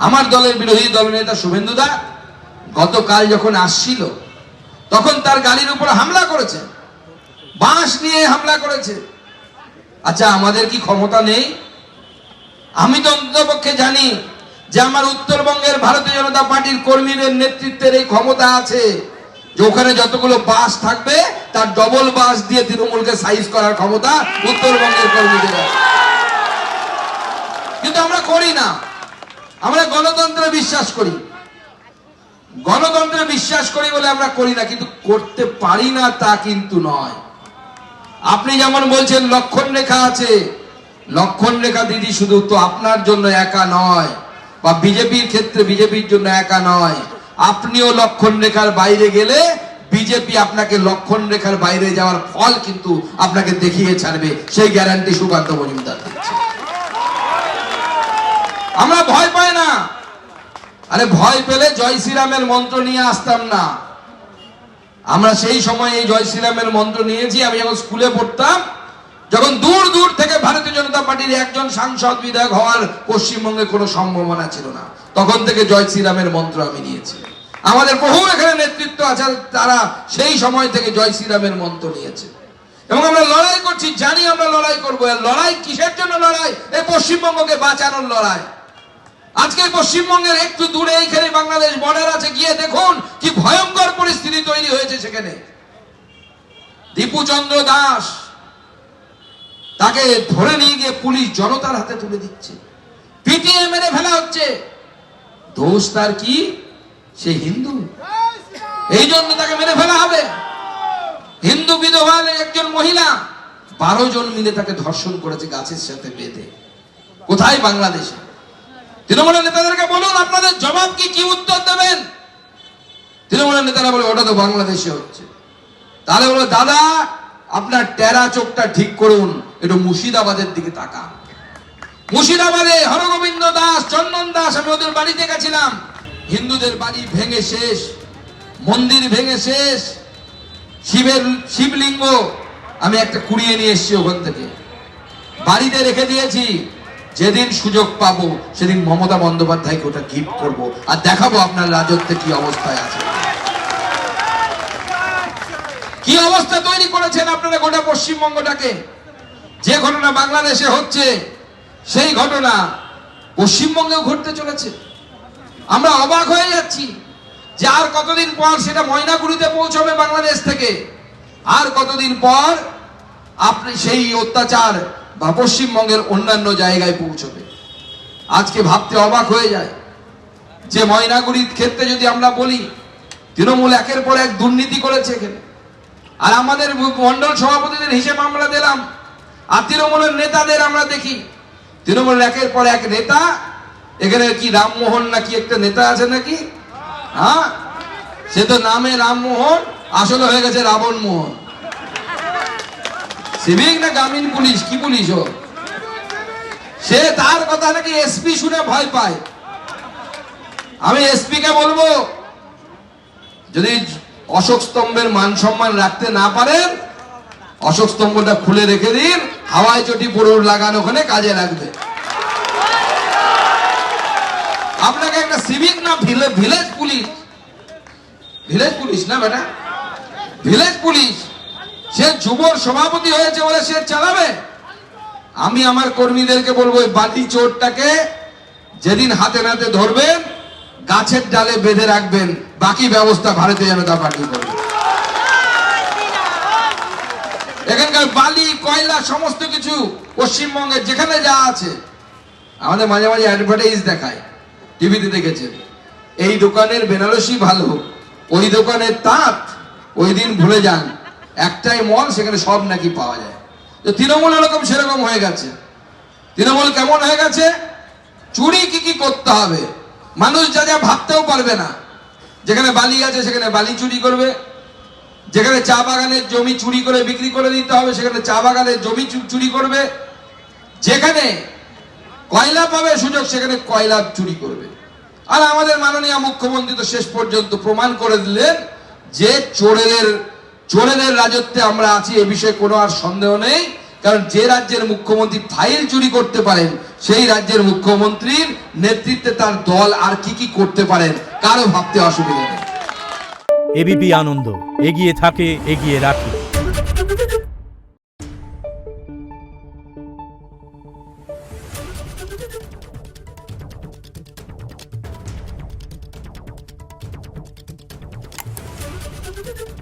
আমার দলের বিরোধী দলনেতা শুভেন্দু দা গতকাল যখন আসছিল তখন তার গাড়ির উপর হামলা করেছে, বাঁশ নিয়ে হামলা করেছে। আচ্ছা, আমাদের কি ক্ষমতা নেই? আমি তো অন্ততপক্ষে জানি যে আমার উত্তরবঙ্গের ভারতীয় জনতা পার্টির কর্মীদের নেতৃত্বের এই ক্ষমতা আছে যে ওখানে যতগুলো বাস থাকবে তার ডবল বাস দিয়ে তৃণমূলকে সাইজ করার ক্ষমতা উত্তরবঙ্গের কর্মীদের আছে। কিন্তু আমরা করি না। আমরা গণতন্ত্রে বিশ্বাস করি, গণতন্ত্রে বিশ্বাস করি বলে আমরা করি না, কিন্তু করতে পারি না তা কিন্তু নয়। আপনি যেমন বলছেন লক্ষণ রেখা আছে, লক্ষণ রেখা দিদি শুধু তো আপনার জন্য একা নয়, বা বিজেপির ক্ষেত্রে বিজেপির জন্য একা নয়। আপনিও লক্ষণ রেখার বাইরে গেলে বিজেপি আপনাকে লক্ষণ রেখার বাইরে যাওয়ার ফল কিন্তু আপনাকে দেখিয়ে ছাড়বে, সেই গ্যারান্টি সুকান্ত মজুমদার দিচ্ছে। আমরা ভয় পাই না। আরে ভয় পেলে জয় শ্রীরামের মন্ত্র নিয়ে আসতাম না। আমরা সেই সময় এই জয় শ্রীরামের মন্ত্র নিয়েছি। আমি যখন স্কুলে পড়তাম, যখন দূর দূর থেকে ভারতীয় জনতা পার্টির একজন সাংসদ বিধায়ক হওয়ার পশ্চিমবঙ্গে কোনো সম্ভাবনা ছিল না, তখন থেকে জয় শ্রীরামের মন্ত্র আমি নিয়েছি। আমাদের বহু এখানে নেতৃত্ব আছে, তারা সেই সময় থেকে জয় শ্রীরামের মন্ত্র নিয়েছে এবং আমরা লড়াই করছি। জানি আমরা লড়াই করবো। লড়াই কিসের জন্য লড়াই? এই পশ্চিমবঙ্গকে বাঁচানোর লড়াই। আজকে পশ্চিমবঙ্গের একটু দূরে এইখানে বাংলাদেশ বর্ডার আছে, গিয়ে দেখুন কি ভয়ঙ্কর পরিস্থিতি তৈরি হয়েছে সেখানে। দীপু চন্দ্র দাস, তাকে ধরে নিয়ে গিয়ে পুলিশ জনতার হাতে তুলে দিচ্ছে, পিটিয়ে মেরে ফেলা হচ্ছে। দোষ তার কি? সে হিন্দু, এই জন্য তাকে মেরে ফেলা হবে। হিন্দু বিধবা একজন মহিলা 12 জন মিলে তাকে ধর্ষণ করেছে গাছের সাথে বেঁধে। কোথায়? বাংলাদেশে। তৃণমূলের নেতাদেরকে বলুন আপনাদের জবাব কি, কি উত্তর দেবেন? তৃণমূলের নেতারা বলে ওটা তো বাংলাদেশে হচ্ছে। তাহলে বলো দাদা আপনার টেরা চোখটা ঠিক করুন, একটু মুর্শিদাবাদের দিকে তাকান। মুর্শিদাবাদে হরগোবিন্দ দাস, চন্দন দাস, আমি ওদের বাড়িতে গেছিলাম। হিন্দুদের বাড়ি ভেঙে শেষ, মন্দির ভেঙে শেষ, শিবলিঙ্গ আমি একটা কুড়িয়ে নিয়ে এসেছি ওখান থেকে, বাড়িতে রেখে দিয়েছি। যেদিন সুযোগ পাবো সেদিন মমতা বন্দ্যোপাধ্যায়কে ওটা গিফট করব, আর দেখাবো আপনার রাজত্বে কি অবস্থায় আছে, কি অবস্থা তৈরি করেছেন আপনারা গোটা পশ্চিমবঙ্গটাকে। যে ঘটনা বাংলাদেশে হচ্ছে সেই ঘটনা পশ্চিমবঙ্গেও ঘটতে চলেছে। আমরা অবাক হয়ে যাচ্ছি যে আর কতদিন পর সেটা ময়নাগুড়িতে পৌঁছবে বাংলাদেশ থেকে, আর কতদিন পর আপনি সেই অত্যাচার বা পশ্চিমবঙ্গের অন্যান্য জায়গায় পৌঁছবে। আজকে ভাবতে অবাক হয়ে যায় যে ময়নাগুড়ির ক্ষেত্রে যদি আমরা বলি তৃণমূল একের পর এক দুর্নীতি করেছে এখানে, আর আমাদের মন্ডল সভাপতিদের হিসেব আমরা দিলাম, আর তৃণমূলের নেতাদের আমরা দেখি তৃণমূলের একের পর এক নেতা, এখানে কি রামমোহন নাকি একটা নেতা আছে নাকি, হ্যাঁ, সে তো নামে রামমোহন, আসলে হয়ে গেছে রাবণ মোহন। সিভিক না গ্রামীণ পুলিশ, কি পুলিশ ও, সে তার কথা নাকি এসপি শুনে ভয় পায়। আমি এসপি কে বলবো যদি অশোক স্তম্ভের মান সম্মান রাখতে না পারেন, অশোক স্তম্ভটা খুলে রেখে দিন, হাওয়াই চটি পুরো লাগানো ওখানে কাজে লাগবে। আপনাকে একটা সিভিক না ভিলেজ পুলিশ, ভিলেজ পুলিশ না বেটা, ভিলেজ পুলিশ, সে যুবর সভাপতি হয়েছে বলে সে চালাবে। আমি আমার কর্মীদেরকে বলবো বাটি চোরটাকে যেদিন হাতে নাতে ধরবেন গাছের ডালে বেঁধে রাখবেন, বাকি ব্যবস্থা ভারতীয় জনতা পার্টি করবে। এখানকার বালি কয়লা সমস্ত কিছু পশ্চিমবঙ্গের যেখানে যা আছে, আমাদের মাঝে মাঝে অ্যাডভার্টাইজ দেখায়, টিভিতে দেখেছেন, এই দোকানের বেনারসি ভালো, ওই দোকানের তাঁত, ওই দিন ভুলে যান, একটাই মল, সেখানে সব নাকি পাওয়া যায়। তো তৃণমূল এরকম সেরকম হয়ে গেছে। তৃণমূল কেমন হয়ে গেছে? চুরি কি কি করতে হবে মানুষ যা যা ভাবতেও পারবে না। যেখানে বালি আছে সেখানে বালি চুরি করবে, যেখানে চা বাগানের জমি চুরি করে বিক্রি করে দিতে হবে সেখানে চা বাগানের জমি চুরি করবে, যেখানে কয়লা পাবে সুযোগ সেখানে কয়লা চুরি করবে। আর আমাদের মাননীয় মুখ্যমন্ত্রী তো শেষ পর্যন্ত প্রমাণ করে দিলেন যে চোরেদের রাজত্বে আমরা আছি, এ বিষয়ে কোনো আর সন্দেহ নেই। কারণ যে রাজ্যের মুখ্যমন্ত্রী ফাইল চুরি করতে পারেন, সেই রাজ্যের মুখ্যমন্ত্রীর নেতৃত্বে তার দল আর কি কি করতে পারেন কারো ভাবতে অসুবিধা নেই। এবিপি আনন্দ, এগিয়ে থাকে, এগিয়ে রাখে। Thank you.